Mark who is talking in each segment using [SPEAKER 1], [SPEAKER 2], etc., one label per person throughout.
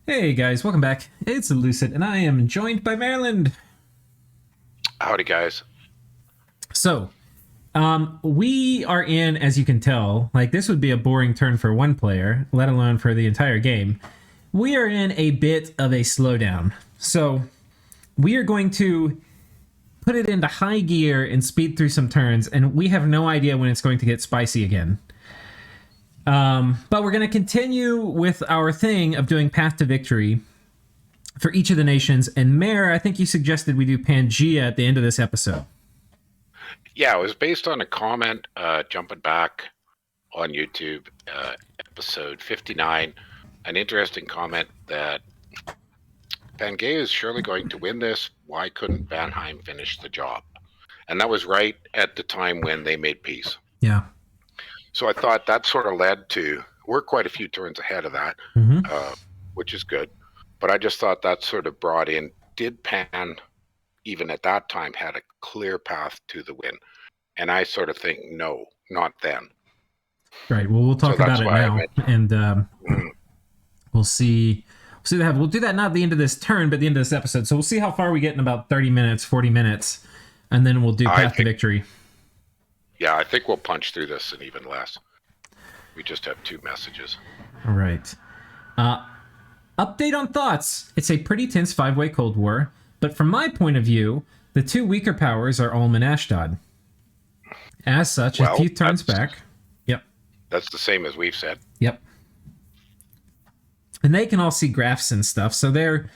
[SPEAKER 1] Hey guys, welcome back. It's Lucid, and I am joined by Maryland.
[SPEAKER 2] Howdy, guys.
[SPEAKER 1] So, we are in, as you can tell, like this would be a boring turn for one player, let alone for the entire game. We are in a bit of a slowdown. So, we are going to put it into high gear and speed through some turns, and we have no idea when it's going to get spicy again. But we're going to continue with our thing of doing Path to Victory for each of the nations. And Mayor, I think you suggested we do Pangaea at the end of this episode.
[SPEAKER 2] Yeah, it was based on a comment jumping back on YouTube, episode 59. An interesting comment that Pangaea is surely going to win this. Why couldn't Vanheim finish the job? And that was right at the time when they made peace.
[SPEAKER 1] Yeah.
[SPEAKER 2] So I thought that sort of led to, we're quite a few turns ahead of that, which is good. But I just thought that sort of brought in, did Pan, even at that time, had a clear path to the win? And I sort of think, no, not then.
[SPEAKER 1] Right. Well, we'll talk about it now, and we'll see. We'll do that not at the end of this turn, but at the end of this episode. So we'll see how far we get in about 30 minutes, 40 minutes, and then we'll do Path to Victory.
[SPEAKER 2] Yeah, I think we'll punch through this in even less. We just have 2 messages.
[SPEAKER 1] All right. Update on thoughts. It's a pretty tense 5-way Cold War, but from my point of view, the 2 weaker powers are Ulm and Ashdod. As such, a few turns back. Yep.
[SPEAKER 2] That's the same as we've said.
[SPEAKER 1] Yep. And they can all see graphs and stuff, so they're,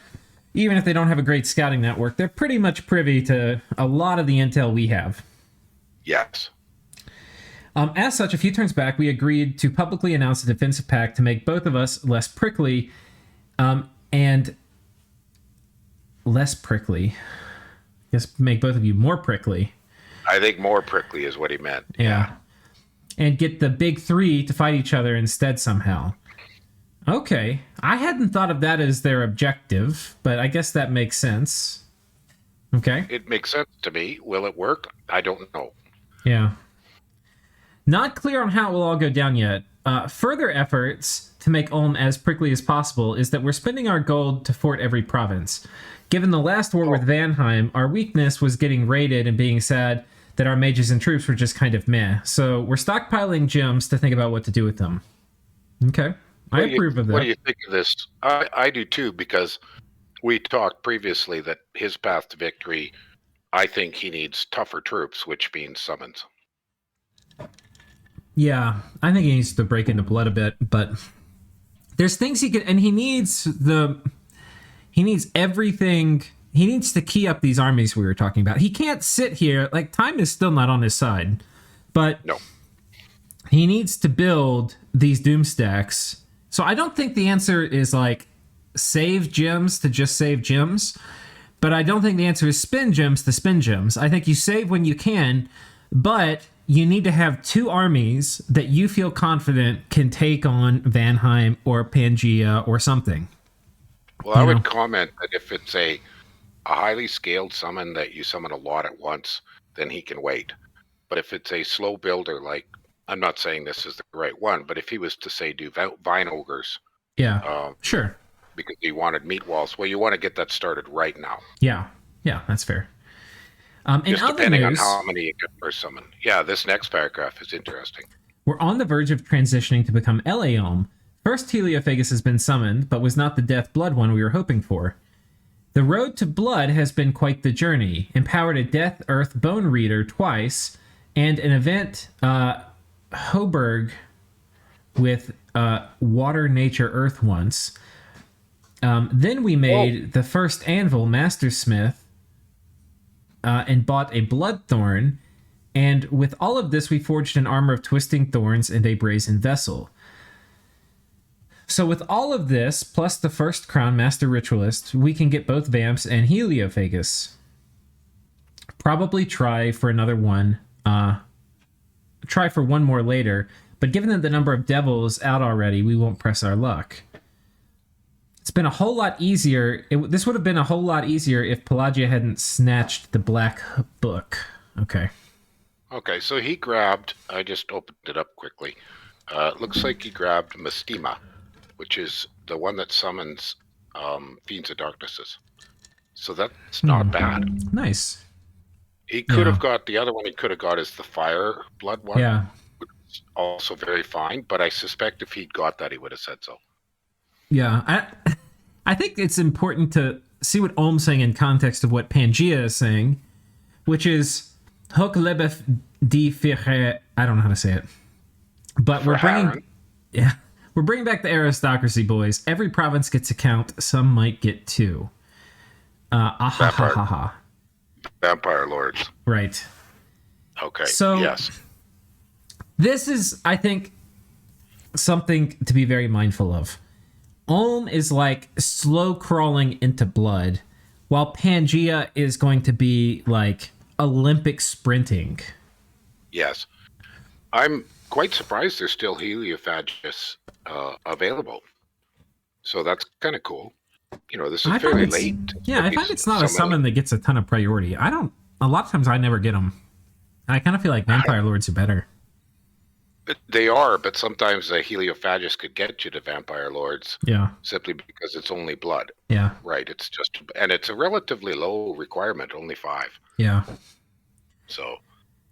[SPEAKER 1] even if they don't have a great scouting network, they're pretty much privy to a lot of the intel we have.
[SPEAKER 2] Yes.
[SPEAKER 1] As such, a few turns back, we agreed to publicly announce a defensive pact to make both of us less prickly, and less prickly. I guess make both of you more prickly.
[SPEAKER 2] I think more prickly is what he meant.
[SPEAKER 1] Yeah. And get the big 3 to fight each other instead somehow. Okay. I hadn't thought of that as their objective, but I guess that makes sense. Okay.
[SPEAKER 2] It makes sense to me. Will it work? I don't know.
[SPEAKER 1] Yeah. Not clear on how it will all go down yet. Further efforts to make Ulm as prickly as possible is that we're spending our gold to fort every province. Given the last war with Vanheim, our weakness was getting raided and being sad that our mages and troops were just kind of meh. So we're stockpiling gems to think about what to do with them. Okay. I approve of that.
[SPEAKER 2] What do you think of this? I do too, because we talked previously that his path to victory, I think he needs tougher troops, which means summons.
[SPEAKER 1] Yeah, I think he needs to break into blood a bit, but there's things he can, and he needs everything. He needs to key up these armies we were talking about. He can't sit here, like, time is still not on his side, but
[SPEAKER 2] no.
[SPEAKER 1] He needs to build these doom stacks. So I don't think the answer is like save gems to just save gems, but I don't think the answer is spend gems to spend gems. I think you save when you can, but you need to have 2 armies that you feel confident can take on Vanheim or Pangaea or something.
[SPEAKER 2] Well, I would comment that if it's a highly scaled summon that you summon a lot at once, then he can wait. But if it's a slow builder, like, I'm not saying this is the right one, but if he was to say do Vine Ogres.
[SPEAKER 1] Yeah, sure.
[SPEAKER 2] Because he wanted meat walls, well, you want to get that started right now.
[SPEAKER 1] Yeah, that's fair.
[SPEAKER 2] Just depending on how many you get per summon. Yeah, this next paragraph is interesting.
[SPEAKER 1] We're on the verge of transitioning to become LA Ulm. First Heliophagus has been summoned, but was not the Death Blood one we were hoping for. The road to blood has been quite the journey. Empowered a Death Earth Bone Reader twice, and an event, Hoberg, with Water Nature Earth once. Then we made the first Anvil Mastersmith, and bought a Bloodthorn, and with all of this we forged an armor of twisting thorns and a brazen vessel. So with all of this, plus the first crown Master Ritualist, we can get both Vamps and Heliophagus. Probably try for another one. Try for one more later, but given that the number of devils out already, we won't press our luck. It's been a whole lot easier. This would have been a whole lot easier if Pelagia hadn't snatched the Black Book. Okay.
[SPEAKER 2] Okay, so he grabbed, I just opened it up quickly. Looks like he grabbed Mestima, which is the one that summons Fiends of Darknesses. So that's not bad.
[SPEAKER 1] Nice.
[SPEAKER 2] He could have got the other one. He could have got is the Fire Blood one.
[SPEAKER 1] Yeah.
[SPEAKER 2] Which is also very fine. But I suspect if he'd got that, he would have said so.
[SPEAKER 1] Yeah. I think it's important to see what Olm's saying in context of what Pangaea is saying, which is Hoc lebef di fire. I don't know how to say it, but we're bringing back the aristocracy, boys. Every province gets a count. Some might get 2.
[SPEAKER 2] Vampire Lords.
[SPEAKER 1] Right.
[SPEAKER 2] Okay.
[SPEAKER 1] So
[SPEAKER 2] yes,
[SPEAKER 1] this is, I think, something to be very mindful of. Olm is like slow crawling into blood, while Pangaea is going to be like Olympic sprinting.
[SPEAKER 2] Yes. I'm quite surprised there's still Heliophagus available. So that's kind of cool. You know, this is fairly late.
[SPEAKER 1] Yeah, I find it's not a summon that gets a ton of priority. A lot of times I never get them. I kind of feel like Vampire Lords are better.
[SPEAKER 2] They are, but sometimes a Heliophagus could get you to Vampire Lords.
[SPEAKER 1] Yeah.
[SPEAKER 2] Simply because it's only blood.
[SPEAKER 1] Yeah.
[SPEAKER 2] Right. It's just, and it's a relatively low requirement, only 5.
[SPEAKER 1] Yeah.
[SPEAKER 2] So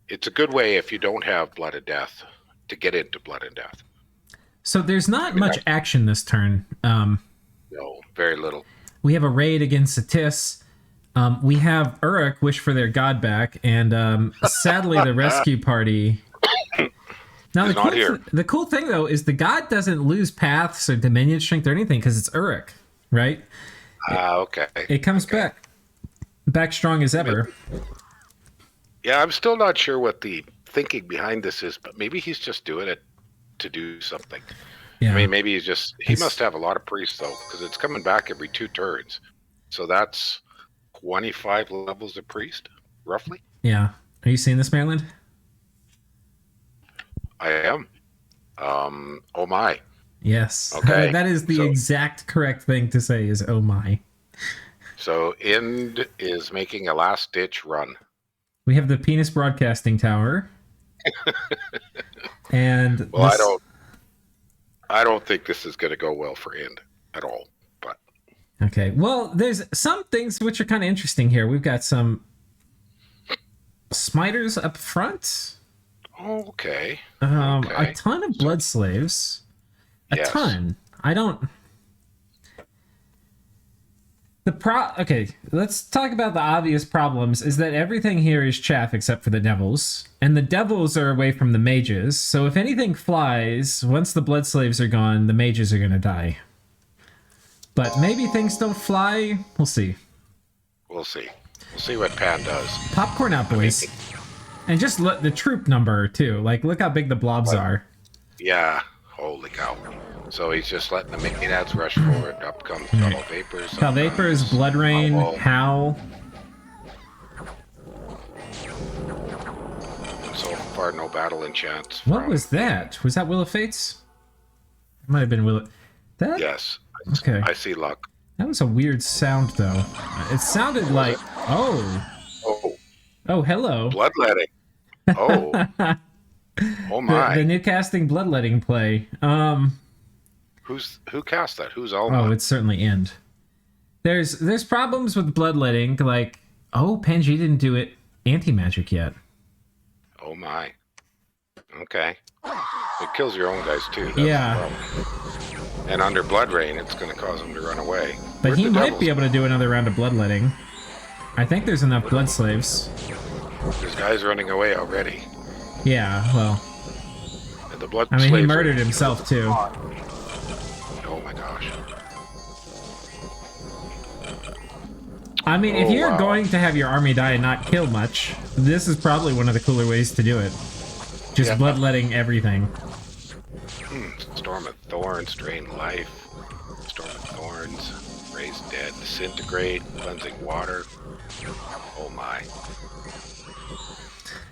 [SPEAKER 2] it's a good way if you don't have Blood and Death to get into Blood and Death.
[SPEAKER 1] So there's not much action this turn.
[SPEAKER 2] No, very little.
[SPEAKER 1] We have a raid against Satis. We have Uruk wish for their god back, and sadly the rescue party. Now the cool thing though is the god doesn't lose paths or dominion strength or anything because it's Uruk, right?
[SPEAKER 2] Okay.
[SPEAKER 1] It comes back strong as ever.
[SPEAKER 2] Yeah, I'm still not sure what the thinking behind this is, but maybe he's just doing it to do something. Yeah. I mean, maybe he must have a lot of priests though, because it's coming back every 2 turns. So that's 25 levels of priest, roughly.
[SPEAKER 1] Yeah. Are you seeing this, Maryland?
[SPEAKER 2] I am. Oh my.
[SPEAKER 1] Yes.
[SPEAKER 2] Okay.
[SPEAKER 1] That is the exact correct thing to say is oh my.
[SPEAKER 2] So Ind is making a last ditch run.
[SPEAKER 1] We have the Penis Broadcasting Tower. And
[SPEAKER 2] I don't think this is going to go well for Ind at all. But
[SPEAKER 1] okay. Well, there's some things which are kind of interesting here. We've got some Smiters up front.
[SPEAKER 2] Okay.
[SPEAKER 1] A ton of blood slaves. A ton. I don't. Okay, let's talk about the obvious problems. Is that everything here is chaff except for the devils, and the devils are away from the mages. So if anything flies, once the blood slaves are gone, the mages are gonna die. But maybe things don't fly. We'll see.
[SPEAKER 2] We'll see. We'll see what Pan does.
[SPEAKER 1] Popcorn out, boys. And just look the troop number too. Like, look how big the blobs are.
[SPEAKER 2] Yeah. Holy cow. So he's just letting the Maenads rush forward. Up comes Foul Vapors.
[SPEAKER 1] Foul Vapors, Blood Rain, Howl.
[SPEAKER 2] So far, no battle enchants.
[SPEAKER 1] What was that? Was that Will of Fates? It might have been Will of... That?
[SPEAKER 2] Yes.
[SPEAKER 1] Okay.
[SPEAKER 2] I see luck.
[SPEAKER 1] That was a weird sound, though. It sounded like... Oh, hello.
[SPEAKER 2] Bloodletting. Oh. Oh my.
[SPEAKER 1] The new casting Bloodletting play.
[SPEAKER 2] Who cast that? Who's all?
[SPEAKER 1] Oh, it's certainly End. There's problems with Bloodletting, like Pangaea didn't do it anti-magic yet.
[SPEAKER 2] Oh my. Okay. It kills your own guys too.
[SPEAKER 1] Yeah.
[SPEAKER 2] And under Blood Rain, it's going to cause them to run away.
[SPEAKER 1] But he might be able to do another round of Bloodletting. I think there's enough blood slaves.
[SPEAKER 2] There's guys running away already.
[SPEAKER 1] Yeah, well.
[SPEAKER 2] And the blood
[SPEAKER 1] I mean, he murdered himself too.
[SPEAKER 2] Oh my gosh.
[SPEAKER 1] I mean, if you're going to have your army die and not kill much, this is probably one of the cooler ways to do it. Just bloodletting everything.
[SPEAKER 2] Storm of Thorns, Drain Life. Storm of Thorns, Raise Dead, Disintegrate, Cleansing Water. Oh my.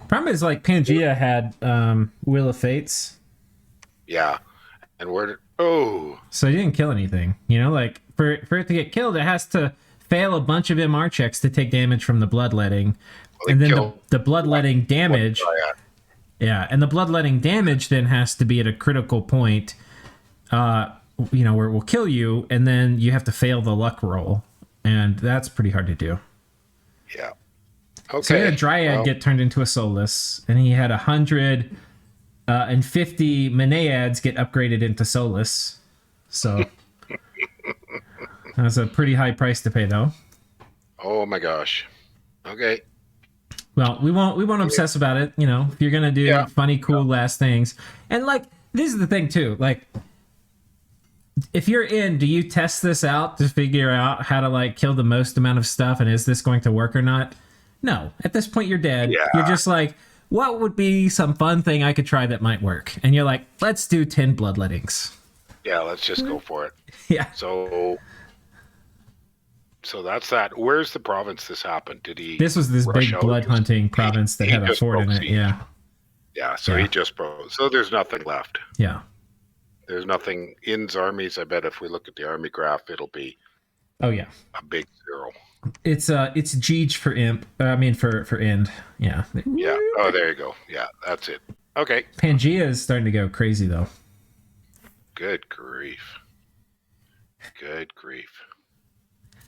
[SPEAKER 1] Problem is, like, Pangaea had Wheel of Fates.
[SPEAKER 2] Yeah. And where
[SPEAKER 1] so he didn't kill anything. You know, like, for it to get killed, it has to fail a bunch of MR checks to take damage from the bloodletting. And then the bloodletting damage... Yeah, and the bloodletting damage then has to be at a critical point. where it will kill you, and then you have to fail the luck roll, and that's pretty hard to do.
[SPEAKER 2] Yeah. Okay.
[SPEAKER 1] So he had a Dryad get turned into a Soulless, and he had 150 Menaeads get upgraded into Soulless. So that's a pretty high price to pay, though.
[SPEAKER 2] Oh my gosh. Okay.
[SPEAKER 1] Well, we won't obsess about it. If you're gonna do funny, cool last things, and like this is the thing too. Like, if you're in, do you test this out to figure out how to like kill the most amount of stuff, and is this going to work or not? No. At this point, you're dead.
[SPEAKER 2] Yeah.
[SPEAKER 1] You're just like, what would be some fun thing I could try that might work? And you're like, let's do 10 bloodlettings.
[SPEAKER 2] Yeah, let's just go for it.
[SPEAKER 1] Yeah.
[SPEAKER 2] So that's that. Where's the province this happened? Did he?
[SPEAKER 1] This was this big blood hunting province that had a fort in it. Yeah.
[SPEAKER 2] Yeah. So he just broke. So there's nothing left.
[SPEAKER 1] Yeah.
[SPEAKER 2] There's nothing in armies. I bet if we look at the army graph, it'll be.
[SPEAKER 1] Oh yeah.
[SPEAKER 2] A big 0.
[SPEAKER 1] It's Jeej for imp. For end. Yeah.
[SPEAKER 2] Yeah. Oh, there you go. Yeah, that's it. Okay.
[SPEAKER 1] Pangaea is starting to go crazy though.
[SPEAKER 2] Good grief. Good grief.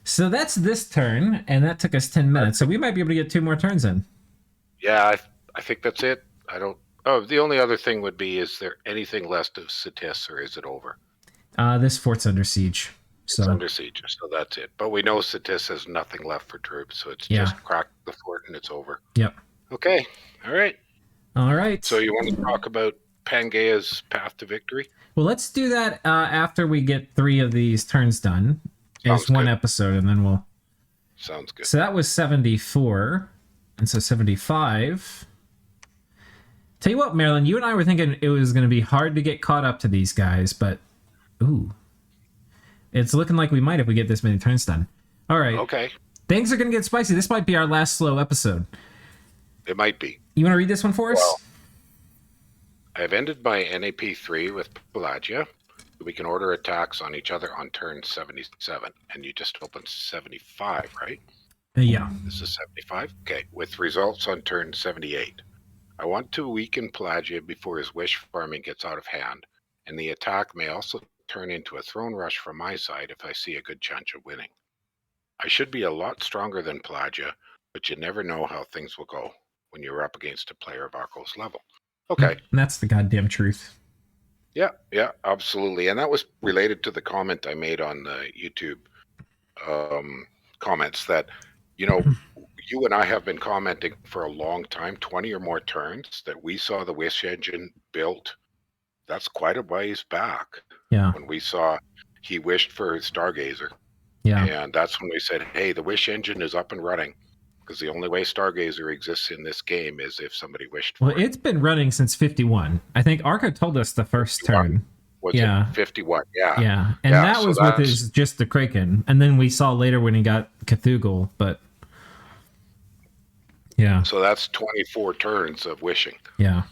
[SPEAKER 1] So that's this turn, and that took us 10 minutes. So we might be able to get 2 more turns in.
[SPEAKER 2] Yeah, I think that's it. I don't. Oh, the only other thing would be: is there anything left of Cetis, or is it over?
[SPEAKER 1] This fort's under siege. So.
[SPEAKER 2] It's under siege, so that's it. But we know Cetis has nothing left for troops, so it's just crack the fort and it's over.
[SPEAKER 1] Yep.
[SPEAKER 2] Okay. All right.
[SPEAKER 1] All right.
[SPEAKER 2] So you want to talk about Pangaea's path to victory?
[SPEAKER 1] Well, let's do that after we get 3 of these turns done. It's one episode, and then we'll...
[SPEAKER 2] Sounds good.
[SPEAKER 1] So that was 74, and so 75. Tell you what, Marilyn, you and I were thinking it was going to be hard to get caught up to these guys, but... Ooh. It's looking like we might if we get this many turns done. All right.
[SPEAKER 2] Okay.
[SPEAKER 1] Things are going to get spicy. This might be our last slow episode.
[SPEAKER 2] It might be.
[SPEAKER 1] You want to read this one for us?
[SPEAKER 2] Well, I've ended my NAP3 with Pelagia. We can order attacks on each other on turn 77. And you just opened 75, right?
[SPEAKER 1] Yeah.
[SPEAKER 2] This is 75? Okay. With results on turn 78. I want to weaken Pelagia before his wish farming gets out of hand. And the attack may also turn into a throne rush from my side if I see a good chance of winning. I should be a lot stronger than Pelagia, but you never know how things will go when you're up against a player of Arco's level. Okay.
[SPEAKER 1] And that's the goddamn truth.
[SPEAKER 2] Yeah, absolutely. And that was related to the comment I made on the YouTube comments that, you and I have been commenting for a long time, 20 or more turns, that we saw the Wish engine built. That's quite a ways back.
[SPEAKER 1] Yeah.
[SPEAKER 2] When we saw he wished for his Stargazer.
[SPEAKER 1] Yeah.
[SPEAKER 2] And that's when we said, hey, the Wish engine is up and running. Because the only way Stargazer exists in this game is if somebody wished for it.
[SPEAKER 1] Well, it's been running since 51. I think Arco told us the first turn.
[SPEAKER 2] Was it 51? Yeah.
[SPEAKER 1] Yeah. And that was with his just the Kraken. And then we saw later when he got Cthulhu, but yeah.
[SPEAKER 2] So that's 24 turns of wishing.
[SPEAKER 1] Yeah.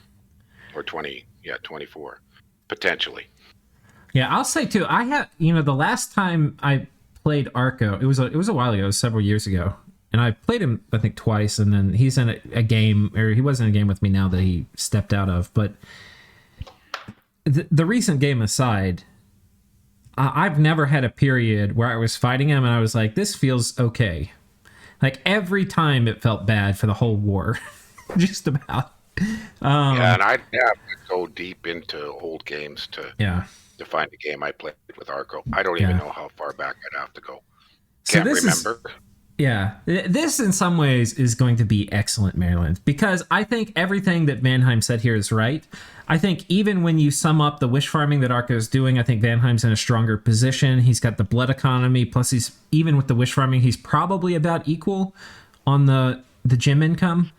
[SPEAKER 2] Or 24. Potentially.
[SPEAKER 1] Yeah, I'll say too, I had, the last time I played Arco, it was a while ago, several years ago. And I played him, I think, twice, and then he's in a game, or he was in a game with me now that he stepped out of. But the recent game aside, I've never had a period where I was fighting him and I was like, this feels okay. Like, every time it felt bad for the whole war. Just about.
[SPEAKER 2] Yeah, and I'd have to go deep into old games to find a game I played with Arco. I don't even know how far back I'd have to go. Can't remember.
[SPEAKER 1] Yeah, this in some ways is going to be excellent, Maryland, because I think everything that Vanheim said here is right. I think even when you sum up the wish farming that Arco is doing, I think Vanheim's in a stronger position. He's got the blood economy, plus he's, even with the wish farming, he's probably about equal on the gem income.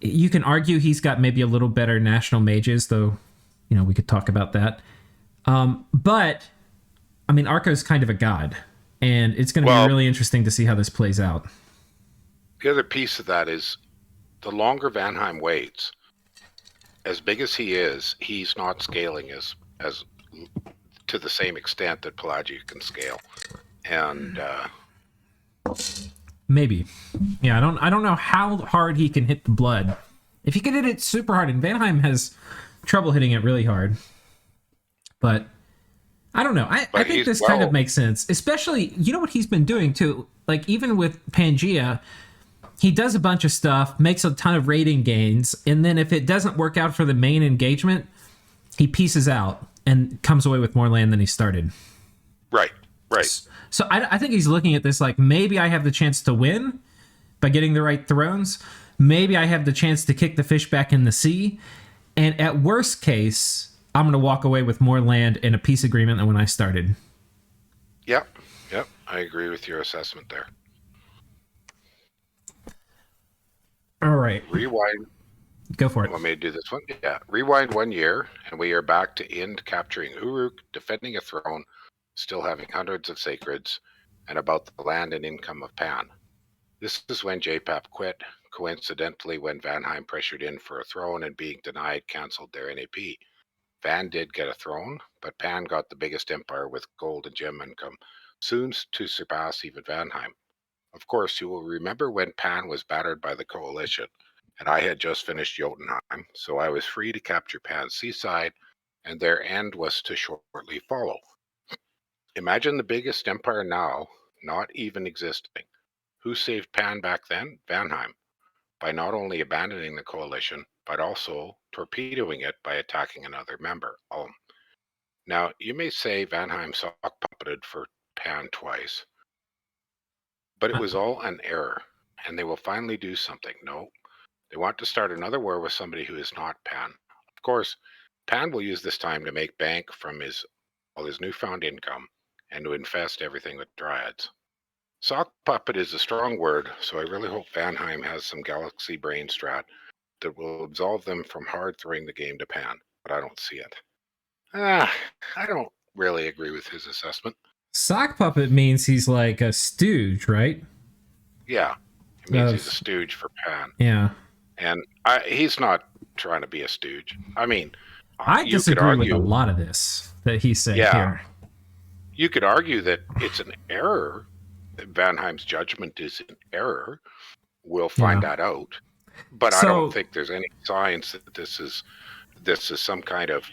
[SPEAKER 1] You can argue he's got maybe a little better national mages, though, we could talk about that. But, I mean, Arco's kind of a god. And it's going to be really interesting to see how this plays out.
[SPEAKER 2] The other piece of that is the longer Vanheim waits, as big as he is, he's not scaling as to the same extent that Pelagia can scale. And
[SPEAKER 1] maybe. Yeah, I don't know how hard he can hit the blood. If he can hit it super hard, and Vanheim has trouble hitting it really hard. But I don't know. I
[SPEAKER 2] But
[SPEAKER 1] think
[SPEAKER 2] he's
[SPEAKER 1] this kind of makes sense, especially, you know what he's been doing too? Like, even with Pangaea, he does a bunch of stuff, makes a ton of rating gains, and then if it doesn't work out for the main engagement, he pieces out and comes away with more land than he started.
[SPEAKER 2] right.
[SPEAKER 1] So I think he's looking at this like, maybe I have the chance to win by getting the right thrones. Maybe I have the chance to kick the fish back in the sea. And at worst case, I'm going to walk away with more land and a peace agreement than when I started.
[SPEAKER 2] Yep. I agree with your assessment there.
[SPEAKER 1] All right.
[SPEAKER 2] Rewind.
[SPEAKER 1] Go for it.
[SPEAKER 2] Want me to do this one? Yeah. Rewind 1 year, and we are back to Ind capturing Uruk, defending a throne, still having hundreds of sacreds, and about the land and income of Pan. This is when JPAP quit, coincidentally when Vanheim pressured in for a throne and being denied cancelled their NAP. Van did get a throne, but Pan got the biggest empire with gold and gem income, soon to surpass even Vanheim. Of course, you will remember when Pan was battered by the coalition, and I had just finished Jotunheim, so I was free to capture Pan's seaside, and their end was to shortly follow. Imagine the biggest empire now, not even existing. Who saved Pan back then? Vanheim, by not only abandoning the coalition, but also torpedoing it by attacking another member, Ulm. Now, you may say Vanheim sock puppeted for Pan twice, but it was all an error, and they will finally do something. No, they want to start another war with somebody who is not Pan. Of course, Pan will use this time to make bank from all his newfound income and to infest everything with dryads. Sock puppet is a strong word, so I really hope Vanheim has some galaxy brain strat that will absolve them from hard throwing the game to Pan, but I don't see it. I don't really agree with his assessment.
[SPEAKER 1] Sock puppet means he's like a stooge, right?
[SPEAKER 2] Yeah, it means he's a stooge for Pan.
[SPEAKER 1] Yeah.
[SPEAKER 2] And he's not trying to be a stooge. I mean,
[SPEAKER 1] I disagree with a lot of this that he said here.
[SPEAKER 2] You could argue that it's an error, that Vanheim's judgment is an error. We'll find that out. But I don't think there's any signs that this is some kind of,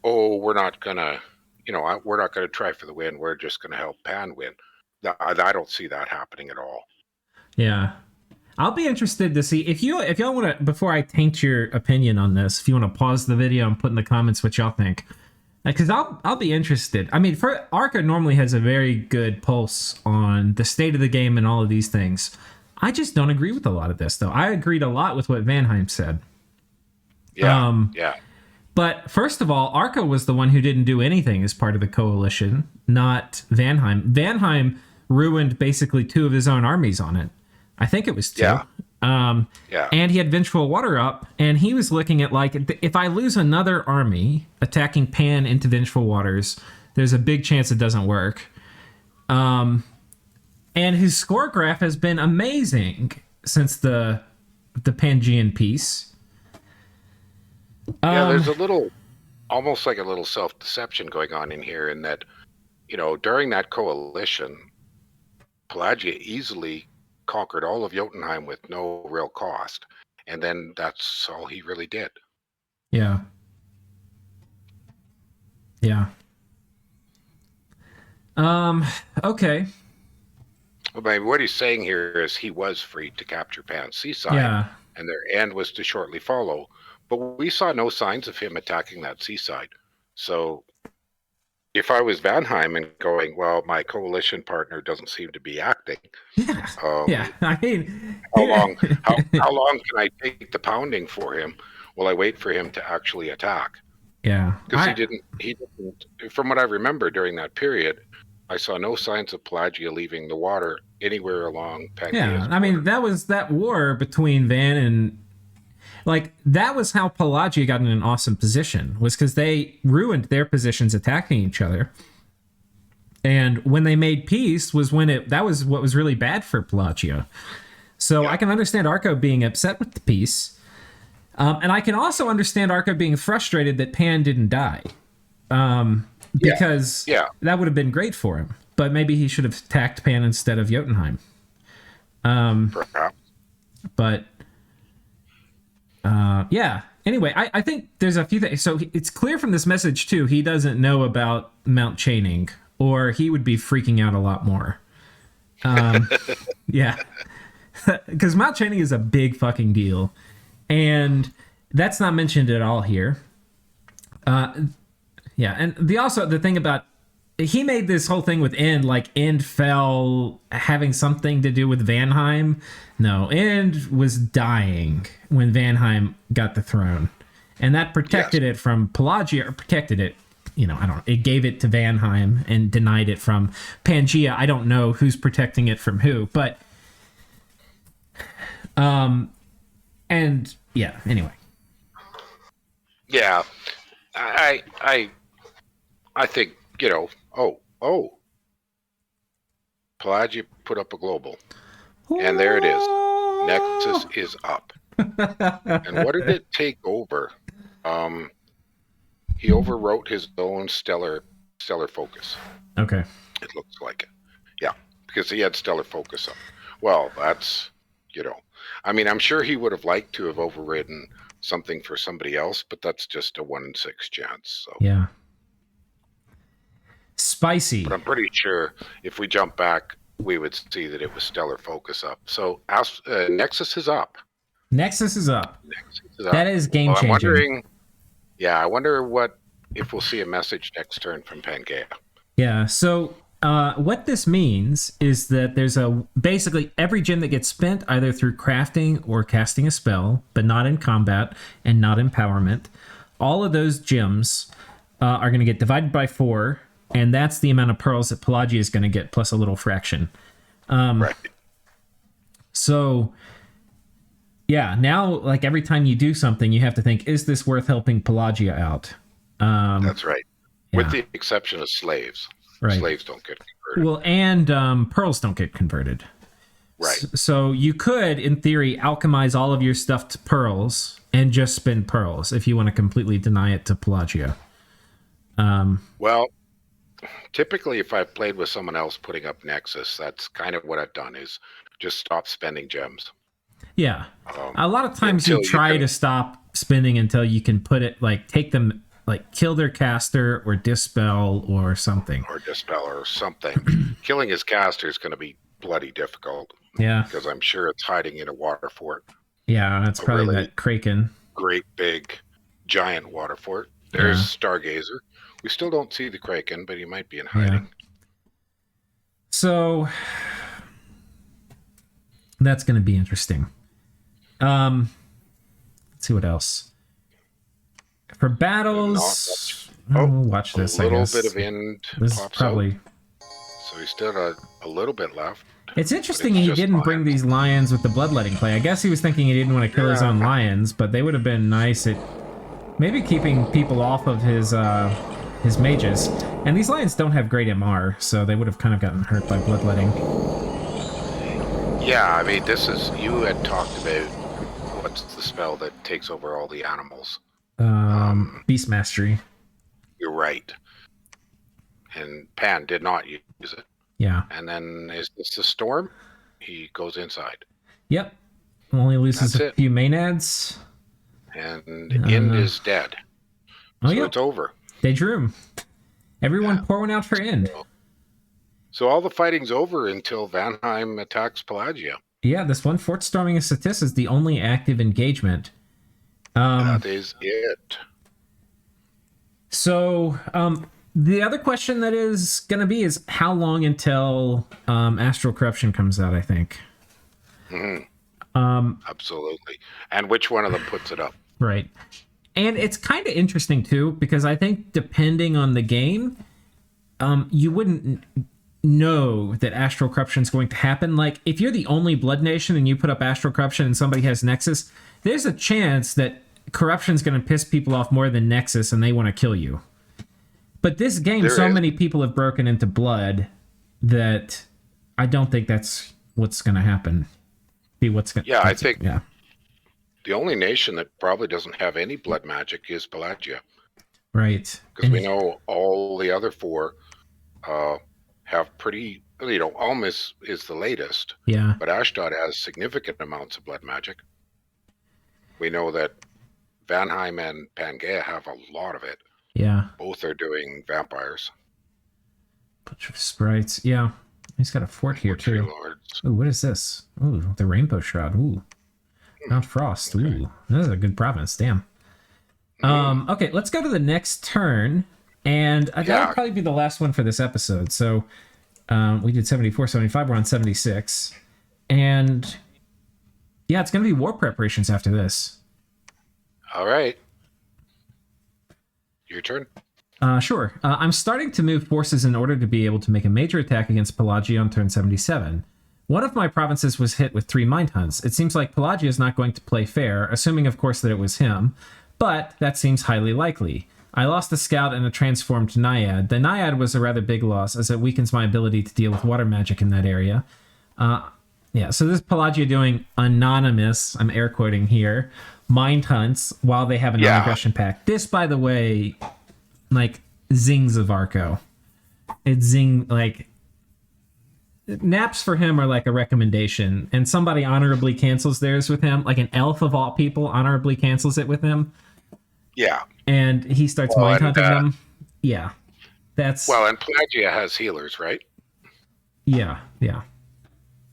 [SPEAKER 2] we're not gonna try for the win. We're just gonna help Pan win. I don't see that happening at all.
[SPEAKER 1] Yeah, I'll be interested to see if y'all want to, before I taint your opinion on this, if you want to pause the video and put in the comments what y'all think, because I'll be interested. I mean, Arca normally has a very good pulse on the state of the game and all of these things. I just don't agree with a lot of this, though. I agreed a lot with what Vanheim said.
[SPEAKER 2] Yeah.
[SPEAKER 1] But first of all, Arca was the one who didn't do anything as part of the coalition, not Vanheim. Vanheim ruined basically 2 of his own armies on it. I think it was 2. And he had Vengeful Water up, and he was looking at, like, if I lose another army attacking Pan into Vengeful Waters, there's a big chance it doesn't work. And his score graph has been amazing since the Pangaean peace.
[SPEAKER 2] There's almost like a little self-deception going on in here, in that, during that coalition, Pelagia easily conquered all of Jotunheim with no real cost, and then that's all he really did.
[SPEAKER 1] Yeah. Okay.
[SPEAKER 2] Well, what he's saying here is he was free to capture Pan's seaside, and their end was to shortly follow. But we saw no signs of him attacking that seaside. So if I was Vanheim and going, well, my coalition partner doesn't seem to be acting.
[SPEAKER 1] I mean,
[SPEAKER 2] how long can I take the pounding for him while I wait for him to actually attack?
[SPEAKER 1] Yeah.
[SPEAKER 2] Because he didn't, from what I remember during that period, I saw no signs of Pelagia leaving the water anywhere along Pangaea's border.
[SPEAKER 1] I mean, that was that war between Van and, like, that was how Pelagia got in an awesome position, was because they ruined their positions attacking each other. And when they made peace was when that was what was really bad for Pelagia. So I can understand Arco being upset with the peace. And I can also understand Arco being frustrated that Pan didn't die. Because that would have been great for him. But maybe he should have attacked Pan instead of Jotunheim. But Anyway, I think there's a few things. So it's clear from this message too, he doesn't know about mount chaining, or he would be freaking out a lot more. Yeah, because mount chaining is a big fucking deal, and that's not mentioned at all here. Yeah, and the thing about he made this whole thing with End, like End fell having something to do with Vanheim. No, End was dying when Vanheim got the throne. And that protected it from Pelagia, or protected it, I don't know. It gave it to Vanheim and denied it from Pangaea. I don't know who's protecting it from who, but and yeah, anyway.
[SPEAKER 2] Yeah. I think, Pelagia put up a global. And there it is. Nexus is up. And what did it take over? He overwrote his own stellar focus.
[SPEAKER 1] Okay.
[SPEAKER 2] It looks like it. Yeah, because he had stellar focus up. Well, that's, I'm sure he would have liked to have overridden something for somebody else, but that's just a 1 in 6 chance. So.
[SPEAKER 1] Yeah. Spicy.
[SPEAKER 2] But I'm pretty sure if we jump back, we would see that it was stellar focus up. So Nexus is up.
[SPEAKER 1] Nexus is up. That is game changing.
[SPEAKER 2] I'm wondering. Yeah, I wonder if we'll see a message next turn from Pangaea.
[SPEAKER 1] Yeah. So what this means is that there's basically every gem that gets spent either through crafting or casting a spell, but not in combat and not empowerment. All of those gems are going to get divided by 4. And that's the amount of pearls that Pelagia is going to get, plus a little fraction.
[SPEAKER 2] Right.
[SPEAKER 1] So, yeah, now, like, every time you do something, you have to think, is this worth helping Pelagia out?
[SPEAKER 2] That's right.
[SPEAKER 1] Yeah.
[SPEAKER 2] With the exception of slaves.
[SPEAKER 1] Right.
[SPEAKER 2] Slaves don't get converted.
[SPEAKER 1] Well, and pearls don't get converted.
[SPEAKER 2] Right.
[SPEAKER 1] So you could, in theory, alchemize all of your stuff to pearls and just spend pearls if you want to completely deny it to Pelagia.
[SPEAKER 2] Well, typically, if I've played with someone else putting up Nexus, that's kind of what I've done, is just stop spending gems.
[SPEAKER 1] Yeah. A lot of times you try to stop spending until you can put it, like, take them, like, kill their caster or dispel or something.
[SPEAKER 2] Killing his caster is going to be bloody difficult.
[SPEAKER 1] Yeah.
[SPEAKER 2] Because I'm sure it's hiding in a water fort.
[SPEAKER 1] Yeah, that's probably really that Kraken.
[SPEAKER 2] Great big giant water fort. There's Stargazer. We still don't see the Kraken, but he might be in hiding.
[SPEAKER 1] Yeah. So that's going to be interesting. Let's see what else. For battles, we'll watch this.
[SPEAKER 2] A little bit of End.
[SPEAKER 1] This is probably.
[SPEAKER 2] So he's still got a little bit left.
[SPEAKER 1] It's interesting he didn't bring these lions with the bloodletting play. I guess he was thinking he didn't want to kill his own lions, but they would have been nice at maybe keeping people off of his mages. And these lions don't have great MR, so they would have kind of gotten hurt by bloodletting.
[SPEAKER 2] Yeah, I mean, you had talked about what's the spell that takes over all the animals.
[SPEAKER 1] Beast Mastery.
[SPEAKER 2] You're right. And Pan did not use it.
[SPEAKER 1] Yeah.
[SPEAKER 2] And then is this the storm? He goes inside.
[SPEAKER 1] Yep. Only loses a few maenads.
[SPEAKER 2] And End is dead.
[SPEAKER 1] Oh,
[SPEAKER 2] so it's over.
[SPEAKER 1] They drew him. Everyone pour one out for End.
[SPEAKER 2] So all the fighting's over until Vanheim attacks Pelagia.
[SPEAKER 1] Yeah, this one fort storming of Satis is the only active engagement.
[SPEAKER 2] That is it.
[SPEAKER 1] So, the other question that is going to be is how long until Astral Corruption comes out, I think.
[SPEAKER 2] Mm-hmm. Absolutely. And which one of them puts it up?
[SPEAKER 1] Right. And it's kind of interesting, too, because I think depending on the game, you wouldn't know that Astral Corruption is going to happen. Like, if you're the only Blood Nation and you put up Astral Corruption and somebody has Nexus, there's a chance that Corruption's going to piss people off more than Nexus and they want to kill you. But this game, many people have broken into Blood that I don't think that's what's going to happen.
[SPEAKER 2] I think the only nation that probably doesn't have any blood magic is Pelagia.
[SPEAKER 1] Right.
[SPEAKER 2] Because we know all the other 4 have pretty, Ulm is the latest.
[SPEAKER 1] Yeah.
[SPEAKER 2] But Ashdod has significant amounts of blood magic. We know that Vanheim and Pangaea have a lot of it.
[SPEAKER 1] Yeah.
[SPEAKER 2] Both are doing vampires.
[SPEAKER 1] Bunch of sprites. Yeah. He's got a fort here
[SPEAKER 2] Tree
[SPEAKER 1] too.
[SPEAKER 2] Lords.
[SPEAKER 1] Ooh, what is this? Ooh, the Rainbow Shroud. Ooh. Mount Frost.
[SPEAKER 2] Okay.
[SPEAKER 1] Ooh. That is a good province. Damn. Okay, let's go to the next turn. And that would probably be the last one for this episode. So we did 74, 75. We're on 76. And yeah, it's going to be war preparations after this.
[SPEAKER 2] All right. Your turn.
[SPEAKER 1] Sure. I'm starting to move forces in order to be able to make a major attack against Pelagia on turn 77. One of my provinces was hit with 3 mind hunts. It seems like Pelagia is not going to play fair, assuming of course that it was him, but that seems highly likely. I lost a scout and a transformed naiad. The naiad was a rather big loss, as it weakens my ability to deal with water magic in that area. Yeah, so this is Pelagia doing anonymous, I'm air quoting here, mind hunts while they have a non-aggression pact. This, by the way, like, zings of Arco. It naps for him are like a recommendation, and somebody honorably cancels theirs with him, like an elf of all people honorably cancels it with him.
[SPEAKER 2] Yeah.
[SPEAKER 1] And he starts mind hunting them. Yeah. That's...
[SPEAKER 2] Well, and Pelagia has healers, right?
[SPEAKER 1] Yeah.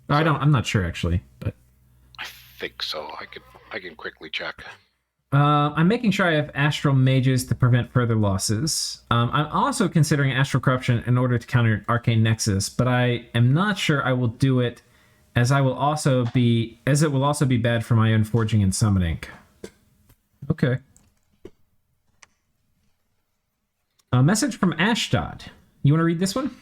[SPEAKER 1] I'm not sure actually, but
[SPEAKER 2] I think so. I can quickly check.
[SPEAKER 1] I'm making sure I have astral mages to prevent further losses. I'm also considering astral corruption in order to counter Arcane Nexus, but I am not sure I will do it, as it will also be bad for my own forging and summoning. Okay. A message from Ashdod. You want to read this one?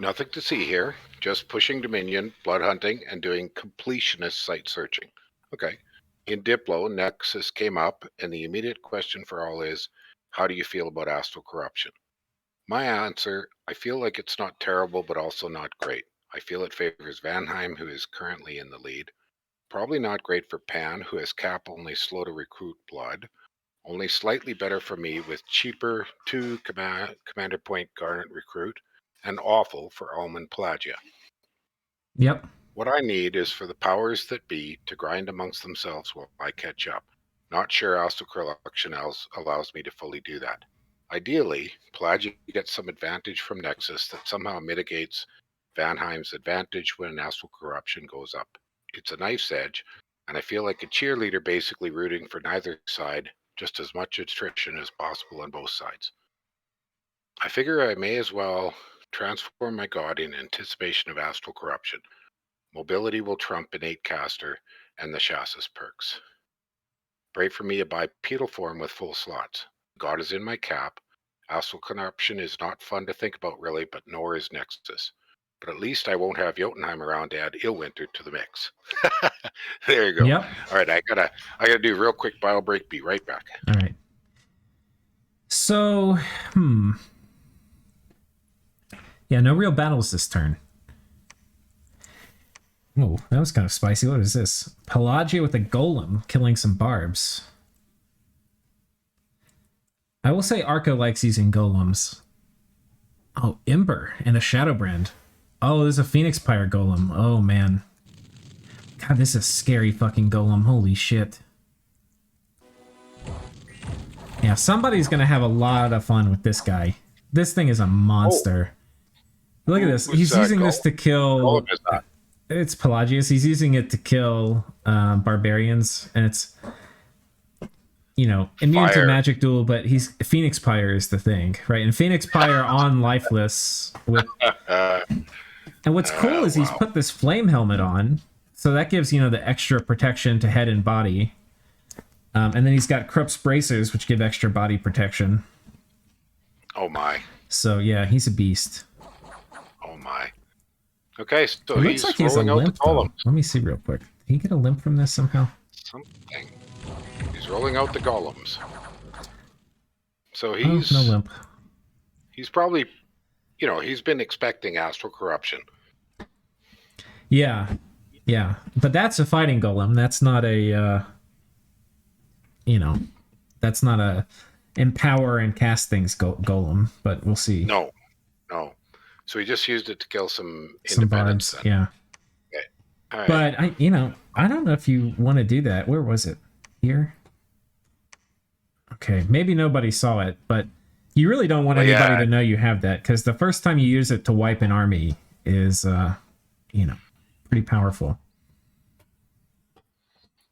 [SPEAKER 2] Nothing to see here. Just pushing Dominion, blood hunting, and doing completionist site searching. Okay. In Diplo, Nexus came up, and the immediate question for all is, how do you feel about astral corruption? My answer, I feel like it's not terrible, but also not great. I feel it favors Vanheim, who is currently in the lead. Probably not great for Pan, who has cap only slow to recruit blood. Only slightly better for me with cheaper 2 commander point Garnet recruit, and awful for Almond Pelagia.
[SPEAKER 1] Yep.
[SPEAKER 2] What I need is for the powers that be to grind amongst themselves while I catch up. Not sure astral corruption allows me to fully do that. Ideally, Pelagia gets some advantage from Nexus that somehow mitigates Vanheim's advantage when astral corruption goes up. It's a knife's edge, and I feel like a cheerleader basically rooting for neither side, just as much attrition as possible on both sides. I figure I may as well transform my god in anticipation of astral corruption. Mobility will trump innate caster and the chassis perks. Pray for me a bipedal form with full slots. God is in my cap. Astral corruption is not fun to think about really, but nor is Nexus. But at least I won't have Jotunheim around to add Illwinter to the mix. There you go.
[SPEAKER 1] Yep.
[SPEAKER 2] All right, I gotta do a real quick bio break. Be right back.
[SPEAKER 1] All right. So, yeah, no real battles this turn. Oh, that was kind of spicy. What is this? Pelagia with a golem killing some barbs. I will say Arco likes using golems. Oh, Ember and a Shadowbrand. Oh, there's a Phoenix Pyre golem. Oh, man. God, this is a scary fucking golem. Holy shit. Yeah, somebody's going to have a lot of fun with this guy. This thing is a monster. Oh. Look at this. He's using this to kill... It's Pelagius. He's using it to kill barbarians, and it's, you know, immune to magic duel, but he's Phoenix Pyre is the thing, right? And Phoenix Pyre on lifeless with... And what's cool is he's put this flame helmet on, so that gives, you know, the extra protection to head and body. And then he's got Krupp's bracers, which give extra body protection.
[SPEAKER 2] Oh my.
[SPEAKER 1] So yeah, he's a beast.
[SPEAKER 2] Oh my. Okay, so
[SPEAKER 1] it looks like he has a limp, though. Let me see real quick. Did he get a limp from this somehow?
[SPEAKER 2] Something. He's rolling out the golems. So he's...
[SPEAKER 1] no limp.
[SPEAKER 2] He's probably... You know, he's been expecting astral corruption.
[SPEAKER 1] Yeah. Yeah. But that's a fighting golem. That's not a... you know, that's not a empower and cast things golem, but we'll see.
[SPEAKER 2] No. So he just used it to kill some independents.
[SPEAKER 1] Barbs, yeah.
[SPEAKER 2] Okay. All right.
[SPEAKER 1] But I don't know if you want to do that. Where was it? Here? Okay, maybe nobody saw it, but you really don't want
[SPEAKER 2] Well,
[SPEAKER 1] anybody
[SPEAKER 2] yeah.
[SPEAKER 1] to know you have that, because the first time you use it to wipe an army is, pretty powerful.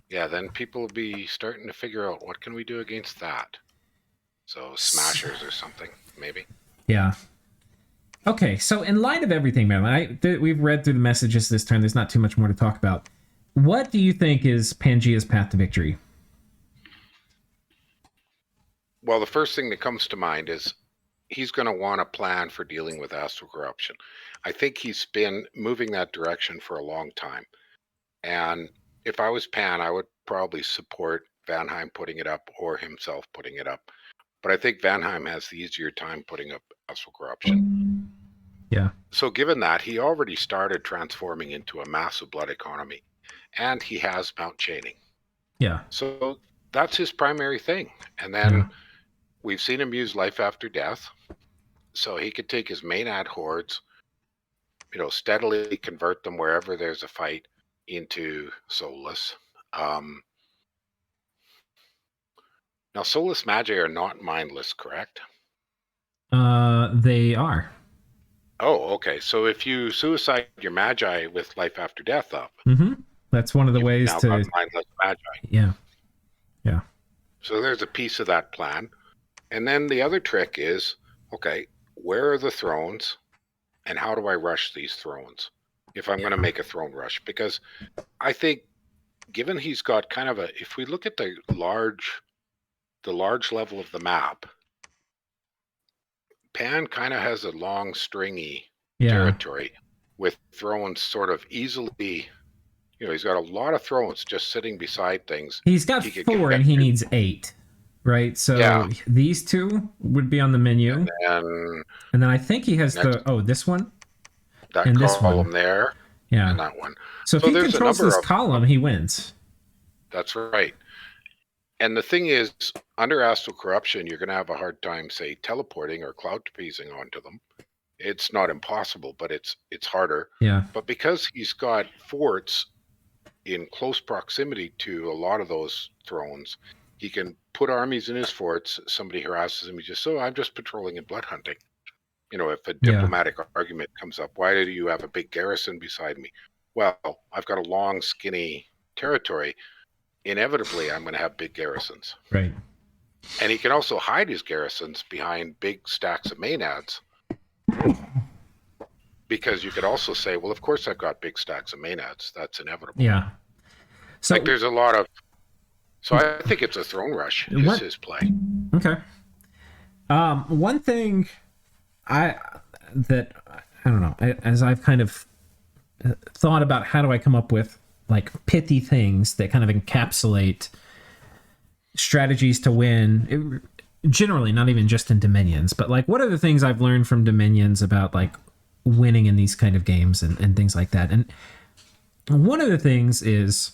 [SPEAKER 2] Yeah, then people will be starting to figure out what can we do against that. So smashers or something, maybe.
[SPEAKER 1] Yeah. Okay, so in light of everything, Madeline, we've read through the messages this turn. There's not too much more to talk about. What do you think is Pangaea's path to victory?
[SPEAKER 2] Well, the first thing that comes to mind is he's going to want a plan for dealing with astral corruption. I think he's been moving that direction for a long time. And if I was Pan, I would probably support Vanheim putting it up or himself putting it up. But I think Vanheim has the easier time putting up astral corruption.
[SPEAKER 1] Yeah.
[SPEAKER 2] So given that, he already started transforming into a massive blood economy. And he has Mount Chaining.
[SPEAKER 1] Yeah.
[SPEAKER 2] So that's his primary thing. And then we've seen him use life after death. So he could take his Maenad hordes, steadily convert them wherever there's a fight into soulless. Now, soulless magi are not mindless, correct?
[SPEAKER 1] They are.
[SPEAKER 2] Oh, okay. So if you suicide your magi with life after death up,
[SPEAKER 1] that's one of the ways
[SPEAKER 2] now
[SPEAKER 1] to
[SPEAKER 2] got mindless magi.
[SPEAKER 1] Yeah. Yeah.
[SPEAKER 2] So there's a piece of that plan. And then the other trick is, okay, where are the thrones and how do I rush these thrones if I'm going to make a throne rush? Because I think given he's got kind of if we look at the large level of the map, Pan kind of has a long stringy territory with thrones sort of easily, he's got a lot of thrones just sitting beside things.
[SPEAKER 1] He's got 4 and he needs 8. Right, so these 2 would be on the menu, and then I think he has this one,
[SPEAKER 2] that
[SPEAKER 1] and
[SPEAKER 2] column
[SPEAKER 1] this one
[SPEAKER 2] there, and that one.
[SPEAKER 1] So if he controls this column, he wins.
[SPEAKER 2] That's right. And the thing is, under astral corruption, you're going to have a hard time, say, teleporting or cloud trapezing onto them. It's not impossible, but it's harder.
[SPEAKER 1] Yeah.
[SPEAKER 2] But because he's got forts in close proximity to a lot of those thrones, he can put armies in his forts. Somebody harasses him. He just, I'm just patrolling and blood hunting. If a diplomatic argument comes up, why do you have a big garrison beside me? Well, I've got a long, skinny territory. Inevitably, I'm going to have big garrisons.
[SPEAKER 1] Right.
[SPEAKER 2] And he can also hide his garrisons behind big stacks of Maenads. Because you could also say, well, of course I've got big stacks of Maenads. That's inevitable.
[SPEAKER 1] Yeah.
[SPEAKER 2] So there's a lot of... So I think it's a throne rush is his play.
[SPEAKER 1] Okay. One thing I don't know, as I've kind of thought about how do I come up with like pithy things that kind of encapsulate strategies to win, generally not even just in Dominions, but like what are the things I've learned from Dominions about like winning in these kind of games and things like that. And one of the things is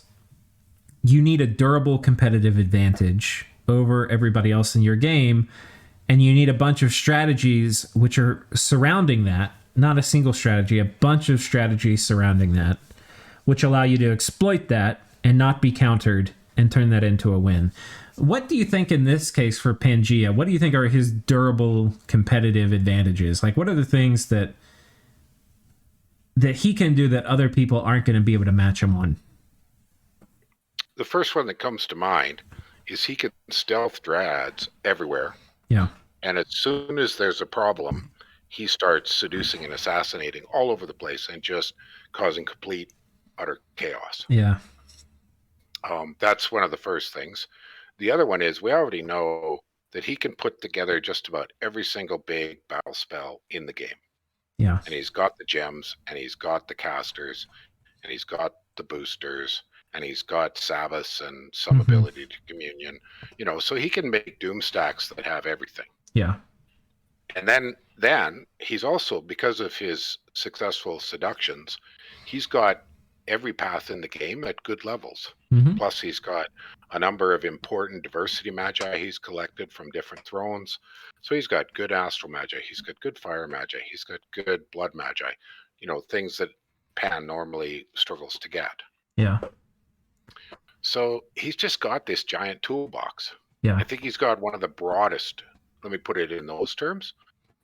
[SPEAKER 1] you need a durable competitive advantage over everybody else in your game, and you need a bunch of strategies which are surrounding that, not a single strategy, a bunch of strategies surrounding that, which allow you to exploit that and not be countered and turn that into a win. What do you think in this case for Pangaea? What do you think are his durable competitive advantages? Like, what are the things that he can do that other people aren't going to be able to match him on?
[SPEAKER 2] The first one that comes to mind is he can stealth dryads everywhere.
[SPEAKER 1] Yeah.
[SPEAKER 2] And as soon as there's a problem, he starts seducing and assassinating all over the place and just causing complete, utter chaos.
[SPEAKER 1] Yeah.
[SPEAKER 2] That's one of the first things. The other one is we already know that he can put together just about every single big battle spell in the game.
[SPEAKER 1] Yeah.
[SPEAKER 2] And he's got the gems, and he's got the casters, and he's got the boosters, and he's got Sabbaths and some ability to communion, so he can make doom stacks that have everything.
[SPEAKER 1] Yeah.
[SPEAKER 2] And then he's also, because of his successful seductions, he's got every path in the game at good levels. Plus he's got a number of important diversity magi he's collected from different thrones. So he's got good astral magi, he's got good fire magi, he's got good blood magi, things that Pan normally struggles to get.
[SPEAKER 1] Yeah.
[SPEAKER 2] So he's just got this giant toolbox.
[SPEAKER 1] Yeah.
[SPEAKER 2] I think he's got one of the broadest. Let me put it in those terms.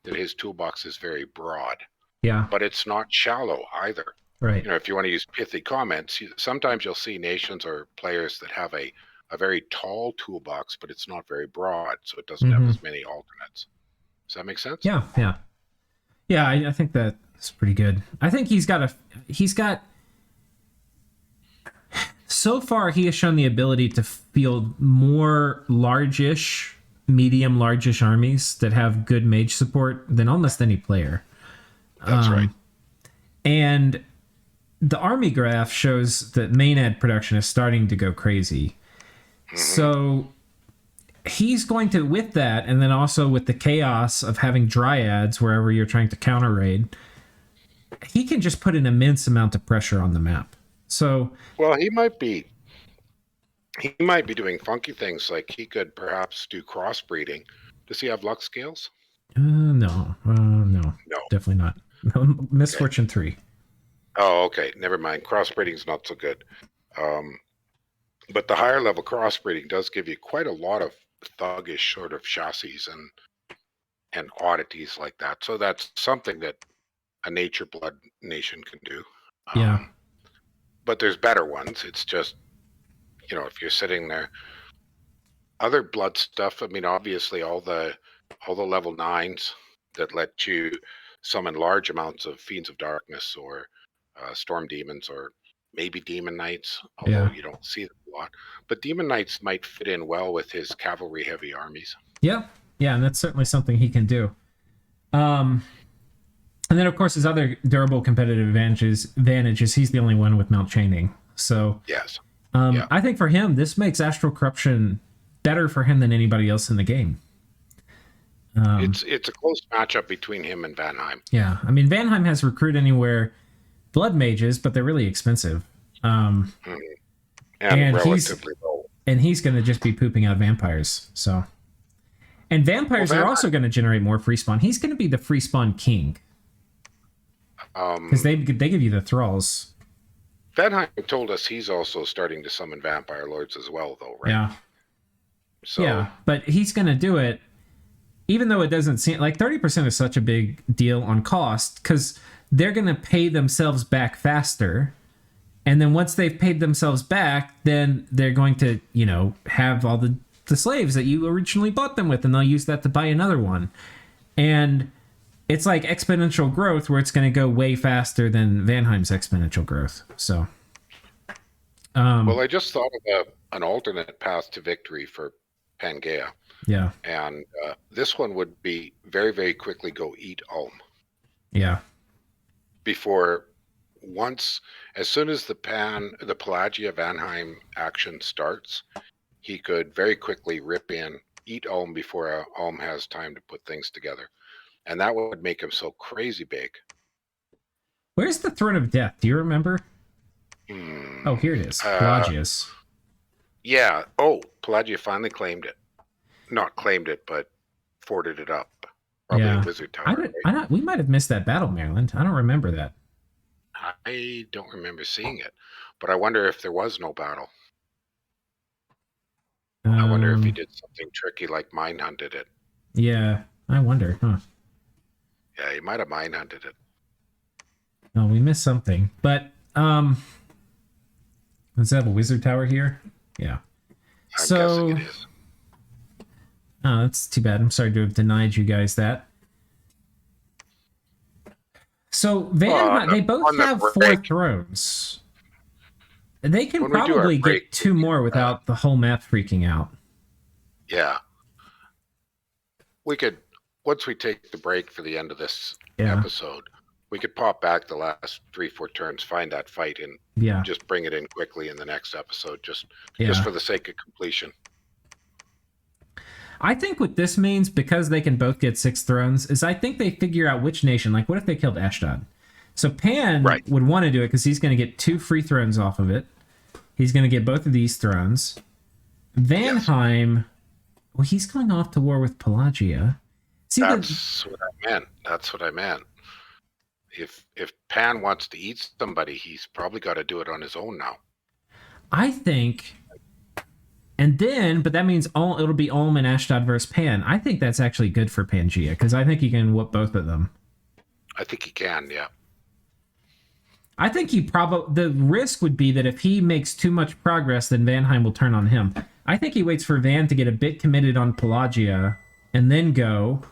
[SPEAKER 2] That his toolbox is very broad,
[SPEAKER 1] Yeah.
[SPEAKER 2] but it's not shallow either.
[SPEAKER 1] Right.
[SPEAKER 2] If you want to use pithy comments, sometimes you'll see nations or players that have a very tall toolbox, but it's not very broad, so it doesn't have as many alternates. Does that make sense?
[SPEAKER 1] Yeah. Yeah. Yeah. I think that's pretty good. I think he's got so far he has shown the ability to field more large-ish, medium large-ish armies that have good mage support than almost any player.
[SPEAKER 2] That's right.
[SPEAKER 1] And the army graph shows that main ad production is starting to go crazy. So he's going to, with that, and then also with the chaos of having dryads wherever you're trying to counter raid, he can just put an immense amount of pressure on the map. So,
[SPEAKER 2] well, he might be doing funky things, like he could perhaps do crossbreeding. Does he have luck scales?
[SPEAKER 1] No, definitely not. Misfortune 3.
[SPEAKER 2] Oh, okay. Never mind. Crossbreeding's not so good. But the higher level crossbreeding does give you quite a lot of thuggish sort of chassis and oddities like that. So that's something that a nature blood nation can do.
[SPEAKER 1] Yeah.
[SPEAKER 2] But there's better ones. It's just, if you're sitting there, other blood stuff. I mean, obviously all the level 9s that let you summon large amounts of Fiends of Darkness or Storm Demons or maybe Demon Knights, although you don't see them a lot. But Demon Knights might fit in well with his cavalry heavy armies.
[SPEAKER 1] Yeah, and that's certainly something he can do. And then, of course, his other durable competitive advantages, he's the only one with Mount Chaining. So,
[SPEAKER 2] yes.
[SPEAKER 1] I think for him, this makes Astral Corruption better for him than anybody else in the game.
[SPEAKER 2] It's a close matchup between him and Vanheim.
[SPEAKER 1] Yeah, I mean, Vanheim has Recruit Anywhere blood mages, but they're really expensive.
[SPEAKER 2] And relatively low.
[SPEAKER 1] And he's going to just be pooping out vampires. So, and vampires are also going to generate more free spawn. He's going to be the free spawn king. Because they give you the thralls.
[SPEAKER 2] Vanheim told us he's also starting to summon vampire lords as well, though, right?
[SPEAKER 1] Yeah.
[SPEAKER 2] So,
[SPEAKER 1] yeah, but he's going to do it, even though it doesn't seem like 30% is such a big deal on cost, because they're going to pay themselves back faster. And then once they've paid themselves back, then they're going to, have all the slaves that you originally bought them with, and they'll use that to buy another one. And it's like exponential growth where it's going to go way faster than Vanheim's exponential growth. So,
[SPEAKER 2] well, I just thought of an alternate path to victory for Pangaea.
[SPEAKER 1] Yeah.
[SPEAKER 2] And this one would be very, very quickly go eat Ulm.
[SPEAKER 1] Yeah.
[SPEAKER 2] As soon as the Pelagia Vanheim action starts, he could very quickly rip in, eat Ulm before Ulm has time to put things together. And that would make him so crazy big.
[SPEAKER 1] Where's the Throne of Death? Do you remember? Oh, here it is. Pelagia's.
[SPEAKER 2] Yeah. Oh, Pelagia finally claimed it. Not claimed it, but forted it up. Probably a wizard tower.
[SPEAKER 1] We might have missed that battle, Maryland. I don't remember that.
[SPEAKER 2] I don't remember seeing it. But I wonder if there was no battle. I wonder if he did something tricky like mine hunted it.
[SPEAKER 1] Yeah, I wonder, huh?
[SPEAKER 2] Yeah, he might have mine hunted it.
[SPEAKER 1] No, we missed something. But, does it have a wizard tower here? Yeah.
[SPEAKER 2] I'm guessing it is.
[SPEAKER 1] Oh, that's too bad. I'm sorry to have denied you guys that. So, they both have 4 thrones. They can probably get 2 more without the whole map freaking out.
[SPEAKER 2] Yeah. We could, once we take the break for the end of this episode, we could pop back the last 3-4 turns, find that fight, and just bring it in quickly in the next episode, just for the sake of completion.
[SPEAKER 1] I think what this means, because they can both get 6 thrones, is I think they figure out which nation, like what if they killed Ashdod? So Pan would want to do it because he's going to get 2 free thrones off of it. He's going to get both of these thrones. Vanheim, well, he's going off to war with Pelagia. See,
[SPEAKER 2] That's what I meant. If Pan wants to eat somebody, he's probably got to do it on his own now.
[SPEAKER 1] I think, And then, but that means it'll be Ulm and Ashdod versus Pan. I think that's actually good for Pangaea, because I think he can whoop both of them.
[SPEAKER 2] I think he can, yeah.
[SPEAKER 1] I think the risk would be that if he makes too much progress, then Vanheim will turn on him. I think he waits for Van to get a bit committed on Pelagia and then go.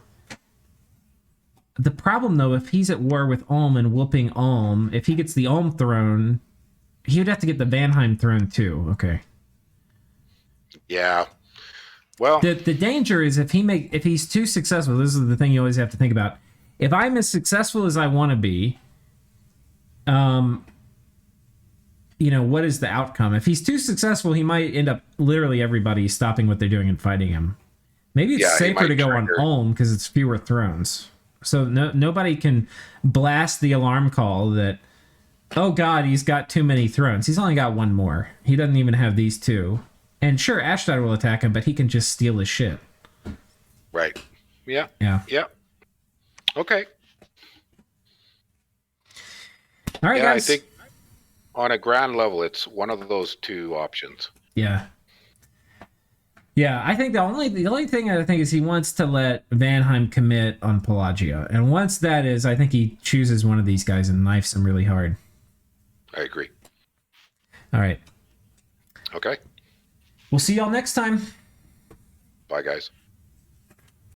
[SPEAKER 1] The problem, though, if he's at war with Ulm and whooping Ulm, if he gets the Ulm throne, he would have to get the Vanheim throne too. Okay.
[SPEAKER 2] Yeah. Well,
[SPEAKER 1] the danger is if he's too successful. This is the thing you always have to think about. If I'm as successful as I want to be, what is the outcome? If he's too successful, he might end up literally everybody stopping what they're doing and fighting him. Maybe it's safer to go on Ulm because it's fewer thrones. So nobody can blast the alarm call that, oh God, he's got too many thrones. He's only got one more. He doesn't even have these two. And sure, Ashdod will attack him, but he can just steal his shit.
[SPEAKER 2] Right. Yeah.
[SPEAKER 1] Yeah.
[SPEAKER 2] Yeah. Okay.
[SPEAKER 1] All right, guys.
[SPEAKER 2] I think on a grand level, it's one of those two options.
[SPEAKER 1] Yeah. Yeah, I think the only thing I think is he wants to let Vanheim commit on Pelagia. And once that is, I think he chooses one of these guys and knifes him really hard.
[SPEAKER 2] I agree.
[SPEAKER 1] All right.
[SPEAKER 2] Okay.
[SPEAKER 1] We'll see y'all next time.
[SPEAKER 2] Bye, guys.